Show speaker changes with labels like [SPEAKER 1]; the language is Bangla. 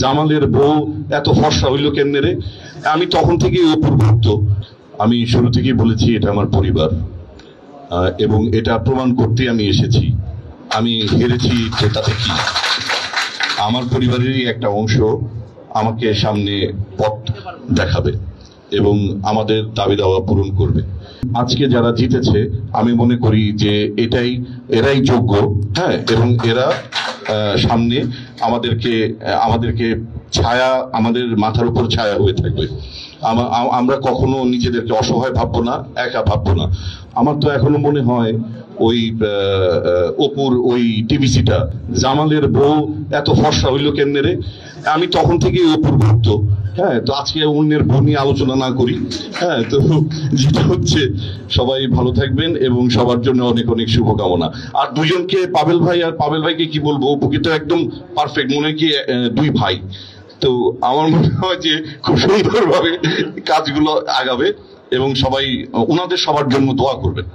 [SPEAKER 1] জামালের বউ এত ফর্সা হইল কেমনে রে। আমি তখন থেকেই অপূর্বত্ব, আমি শুরু থেকেই বলেছি এটা আমার পরিবার, এবং এটা প্রমাণ করতে আমি এসেছি। আমি হেরেছি তাতে কি, আমার পরিবারেরই একটা অংশ আমাকে সামনে পথ দেখাবে এবং আমাদের দাবি দাওয়া পূরণ করবে। আজকে যারা জিতেছে আমি মনে করি যে এরাই যোগ্য, হ্যাঁ, এবং এরা সামনে আমাদেরকে ছায়া, আমাদের মাথার উপর ছায়া হয়ে থাকবে। আমরা কখনো নিজেদেরকে অসহায় ভাববো না, একা ভাববো না। আমার তো এখনো মনে হয় ওই অপুর ওই টিভিসিটা, জামালের বউ এত ফর্সা হইল কেমনে রে। আমি তখন থেকেই অপুর ভক্ত, হ্যাঁ। তো আজকে অন্যের বউ নিয়ে আলোচনা না করি, হ্যাঁ। তো যেটা হচ্ছে, সবাই ভালো থাকবেন এবং সবার জন্য অনেক অনেক শুভকামনা। আর দুজনকে, পাবেল ভাইকে কি বলবো, অপুকে তো একদম পারফেক্ট, মনে হয় কি দুই ভাই। তো আমার মনে হয় যে খুব সুন্দরভাবে কাজগুলো আগাবে এবং সবাই ওনাদের সবার জন্য দোয়া করবেন।